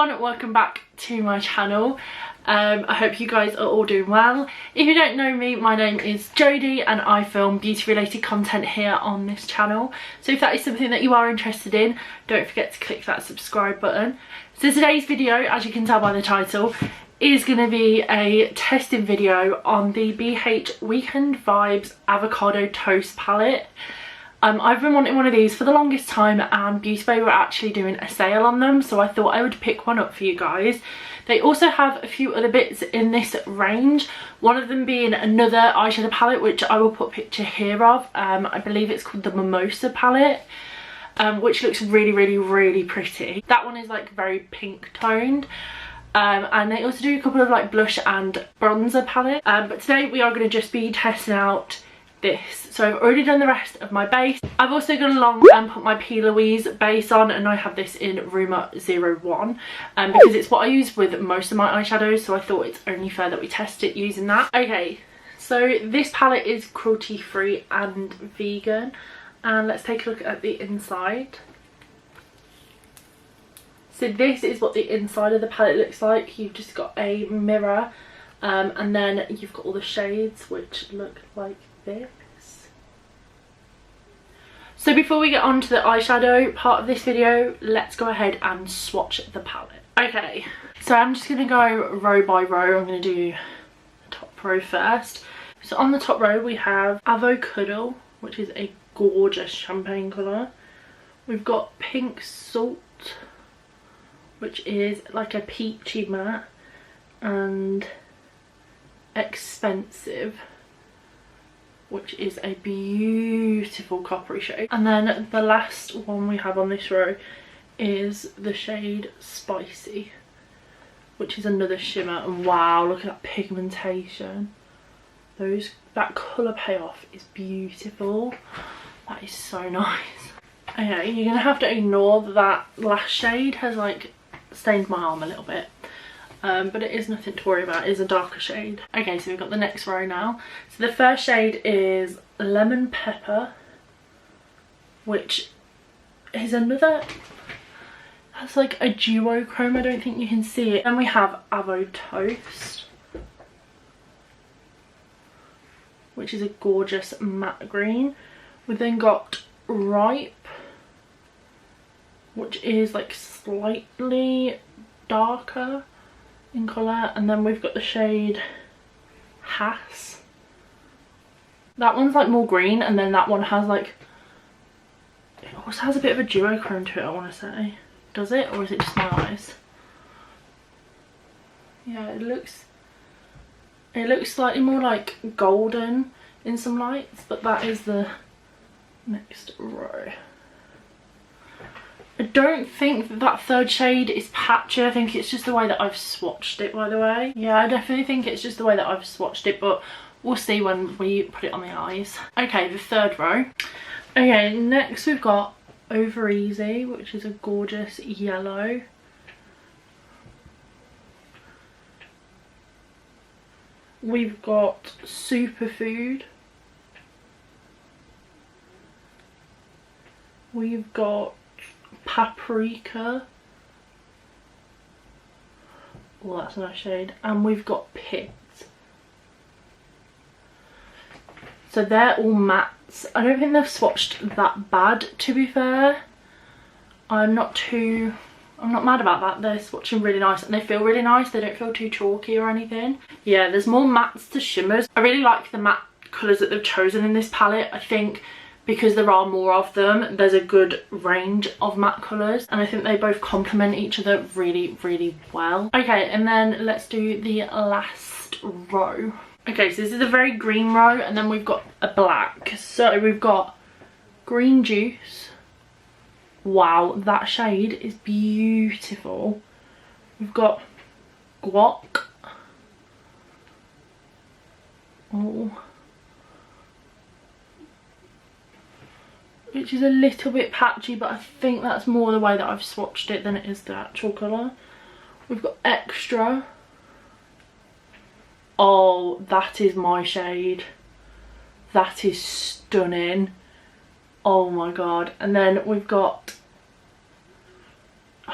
everyone, welcome back to my channel. I hope you guys are all doing well. If you don't know me, my name is Jodie and I film beauty related content here on this channel. So if that is something that you are interested in, don't forget to click that subscribe button. So today's video, as you can tell by the title, is going to be a testing video on the BH Weekend Vibes Avocado Toast palette. I've been wanting one of these for the longest time, and Beauty Bay were actually doing a sale on them, so I thought I would pick one up for you guys. They also have a few other bits in this range, one of them being another eyeshadow palette, which I will put a picture here of. I believe it's called the Mimosa palette, which looks really pretty. That one is like very pink toned. And they also do a couple of like blush and bronzer palette. But today we are going to just be testing out this. So I've already done the rest of my base. I've also gone along and put my P. Louise base on, and I have this in Rumour 01 because it's what I use with most of my eyeshadows, so I thought it's only fair that we test it using that. Okay, so this palette is cruelty free and vegan, and let's take a look at the inside. So this is what the inside of the palette looks like. You've just got a mirror, and then you've got all the shades which look like this. So before we get on to the eyeshadow part of this video, let's go ahead and swatch the palette. Okay, so I'm just going to go row by row. I'm going to do the top row first. So on the top row we have Avocado, which is a gorgeous champagne colour. We've got Pink Salt, which is like a peachy matte, and Expensive, which is a beautiful coppery shade. And then the last one we have on this row is the shade Spicy, which is another shimmer. And wow, look at that pigmentation. That colour payoff is beautiful. That is so nice. Okay, you're gonna have to ignore that last shade has like stained my arm a little bit, but it is nothing to worry about. It is a darker shade. Okay, so we've got the next row now. So the first shade is Lemon Pepper, which is another, that's like a duochrome. I don't think you can see it. Then we have Avo Toast, which is a gorgeous matte green. We've then got Ripe, which is like slightly darker in colour, and then we've got the shade Hass. That one's like more green, and then that one has like, it also has a bit of a duochrome to it, I want to say. Does it, or is it just my eyes? Yeah, it looks slightly more like golden in some lights, but that is the next row. I don't think that third shade is patchy. I think it's just the way that I've swatched it, by the way. Yeah, I definitely think it's just the way that I've swatched it, but we'll see when we put it on the eyes. Okay, the third row. Okay, next we've got Over Easy, which is a gorgeous yellow. We've got Superfood. We've got Paprika. Oh, that's a nice shade. And we've got Pit. So they're all mattes. I don't think they've swatched that bad, to be fair. I'm not mad about that. They're swatching really nice and they feel really nice. They don't feel too chalky or anything. Yeah, there's more mattes to shimmers. I really like the matte colours that they've chosen in this palette. I think because there are more of them, there's a good range of matte colours, and I think they both complement each other really well. Okay, and then let's do the last row. Okay, so this is a very green row, and then we've got a black. So we've got Green Juice. Wow, that shade is beautiful. We've got Guac. Oh, which is a little bit patchy, but I think that's more the way that I've swatched it than it is the actual colour. We've got Extra. Oh, that is my shade. That is stunning. Oh my god. And then we've got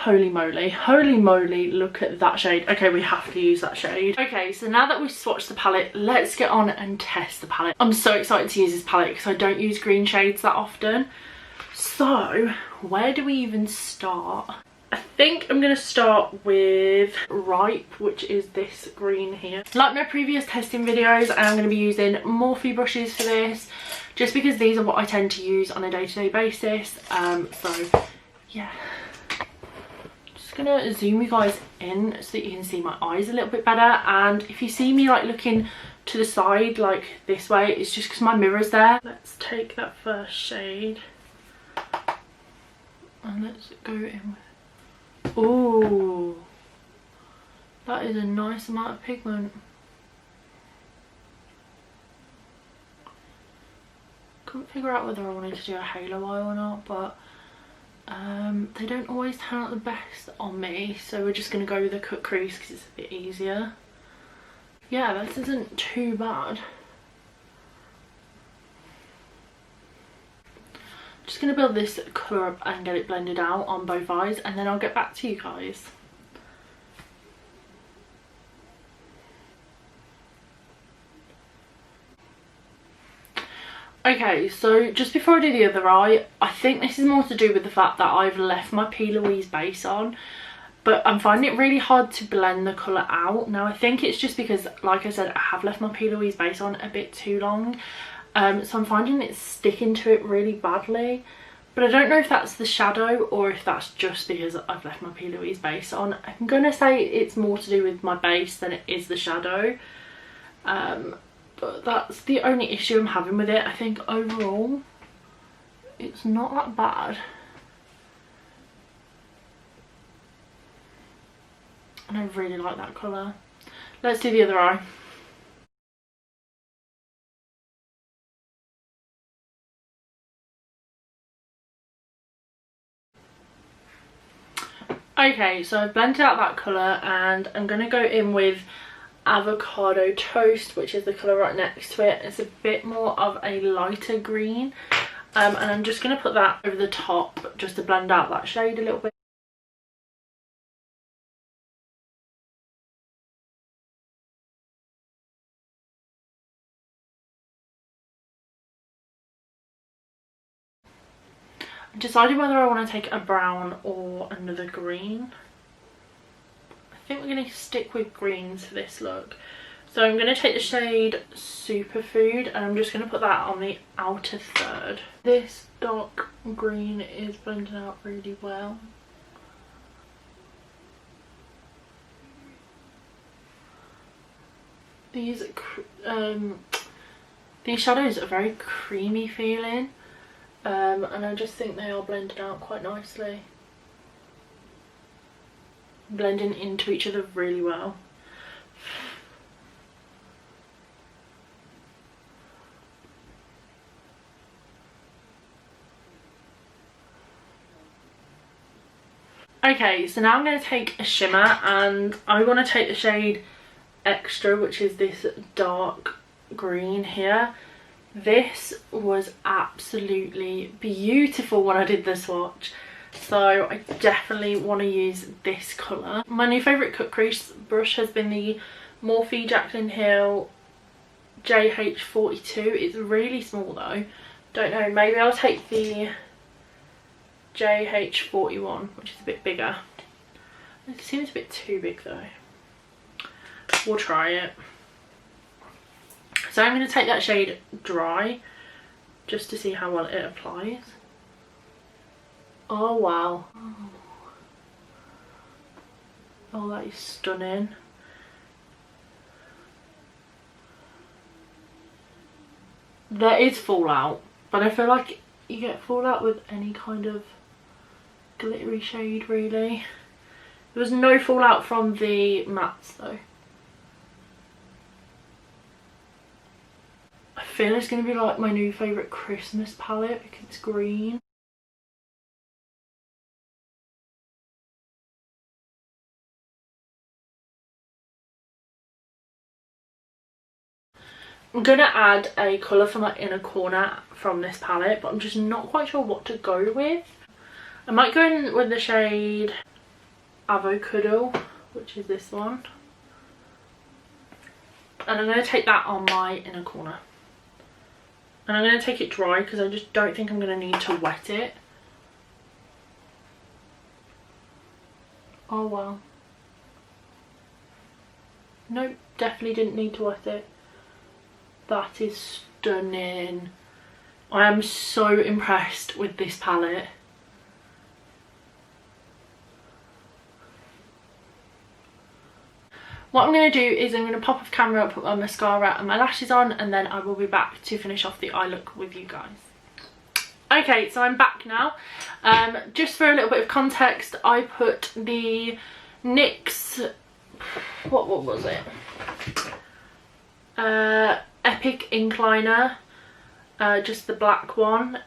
Holy moly, look at that shade. Okay, we have to use that shade. Okay, so now that we've swatched the palette, let's get on and test the palette. I'm so excited to use this palette because I don't use green shades that often. So where do we even start? I think I'm going to start with Ripe, which is this green here. Like my previous testing videos, I'm going to be using Morphe brushes for this, just because these are what I tend to use on a day-to-day basis. So yeah, just going to zoom you guys in so that you can see my eyes a little bit better. And if you see me like looking to the side like this way, it's just because my mirror's there. Let's take that first shade and let's go in with, ooh, that is a nice amount of pigment. Couldn't figure out whether I wanted to do a halo eye or not, but they don't always turn out the best on me, so we're just going to go with a cut crease because it's a bit easier. Yeah, this isn't too bad. Just going to build this colour up and get it blended out on both eyes, and then I'll get back to you guys. Okay, so just before I do the other eye, I think this is more to do with the fact that I've left my P. Louise base on, but I'm finding it really hard to blend the colour out. Now I think it's just because, like I said, I have left my P. Louise base on a bit too long. So I'm finding it sticking to it really badly, but I don't know if that's the shadow or if that's just because I've left my P. Louise base on. I'm gonna say it's more to do with my base than it is the shadow, but that's the only issue I'm having with it. I think overall it's not that bad, and I really like that colour. Let's do the other eye. Okay, so I've blended out that colour and I'm going to go in with Avocado Toast, which is the colour right next to it. It's a bit more of a lighter green, and I'm just going to put that over the top just to blend out that shade a little bit. I decided whether I want to take a brown or another green. I think we're going to stick with greens for this look. So I'm going to take the shade Superfood and I'm just going to put that on the outer third. This dark green is blending out really well. These shadows are very creamy feeling. And I just think they are blended out quite nicely, blending into each other really well. Okay, so now I'm going to take a shimmer and I want to take the shade Extra, which is this dark green here. This was absolutely beautiful when I did the swatch, so I definitely want to use this colour. My new favourite cut crease brush has been the Morphe Jaclyn Hill JH42. It's really small though. Don't know, maybe I'll take the JH41, which is a bit bigger. It seems a bit too big though. We'll try it. So I'm going to take that shade Dry just to see how well it applies. Oh wow. Oh, that is stunning. There is fallout, but I feel like you get fallout with any kind of glittery shade really. There was no fallout from the mattes though. I feel it's going to be like my new favourite Christmas palette because it's green. I'm going to add a colour for my inner corner from this palette, but I'm just not quite sure what to go with. I might go in with the shade Avocado, which is this one. And I'm going to take that on my inner corner. And I'm going to take it dry because I just don't think I'm going to need to wet it. Oh wow. Nope, definitely didn't need to wet it. That is stunning. I am so impressed with this palette. What I'm going to do is I'm going to pop off camera, put my mascara and my lashes on, and then I will be back to finish off the eye look with you guys. Okay, so I'm back now. Just for a little bit of context, I put the NYX, what was it? Epic Ink Liner, just the black one,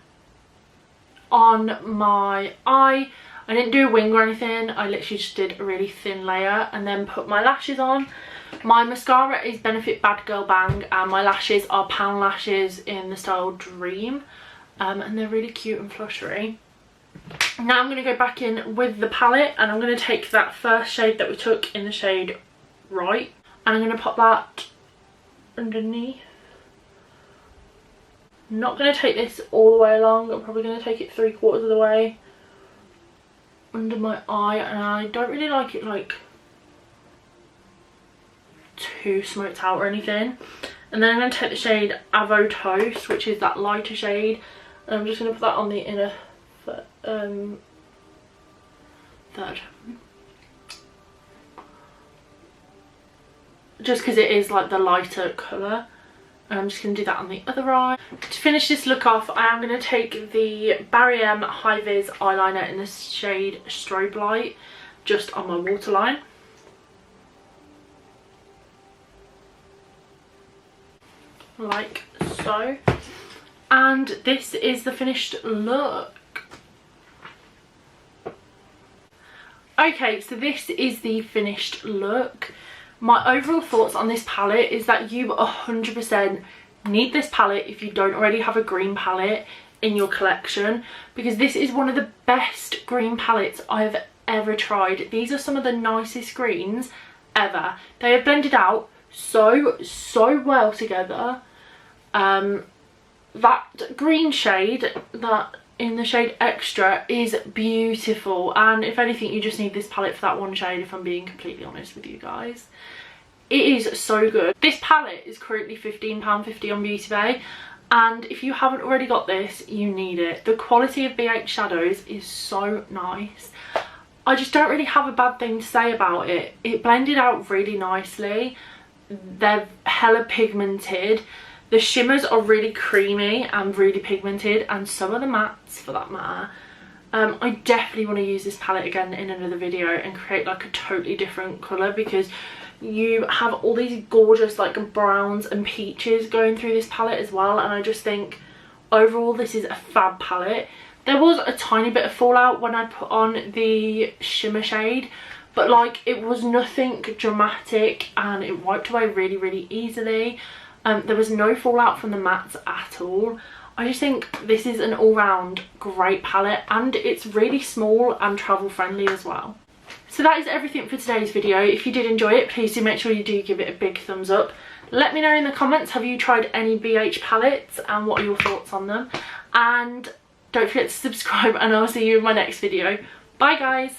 on my eye. I didn't do a wing or anything, I literally just did a really thin layer and then put my lashes on. My mascara is Benefit Bad Girl Bang and my lashes are Pound Lashes in the style Dream, and they're really cute and fluttery. Now I'm going to go back in with the palette and I'm going to take that first shade that we took in the shade Right, and I'm going to pop that underneath. I'm not going to take this all the way along, I'm probably going to take it 3/4 of the way under my eye, and I don't really like it like too smoked out or anything. And then I'm going to take the shade Avo Toast, which is that lighter shade, and I'm just going to put that on the inner third, just because it is like the lighter colour. And I'm just going to do that on the other eye. To finish this look off, I am going to take the Barry M High Vis eyeliner in the shade Strobe Light just on my waterline. Like so. And this is the finished look. Okay, so this is the finished look. My overall thoughts on this palette is that you 100% need this palette if you don't already have a green palette in your collection, because this is one of the best green palettes I have ever tried. These are some of the nicest greens ever. They are blended out so well together. That green shade, that in the shade Extra, is beautiful, and if anything you just need this palette for that one shade, if I'm being completely honest with you guys. It is so good. This palette is currently £15.50 on Beauty Bay, and if you haven't already got this, you need it. The quality of BH shadows is so nice. I just don't really have a bad thing to say about it. It blended out really nicely. They're hella pigmented. The shimmers are really creamy and really pigmented, and so are the mattes for that matter. I definitely want to use this palette again in another video and create like a totally different colour, because you have all these gorgeous like browns and peaches going through this palette as well, and I just think overall this is a fab palette. There was a tiny bit of fallout when I put on the shimmer shade, but like it was nothing dramatic and it wiped away really easily. There was no fallout from the mattes at all. I just think this is an all-round great palette, and it's really small and travel friendly as well. So that is everything for today's video. If you did enjoy it, please do make sure you do give it a big thumbs up. Let me know in the comments, have you tried any BH palettes and what are your thoughts on them? And don't forget to subscribe, and I'll see you in my next video. Bye guys!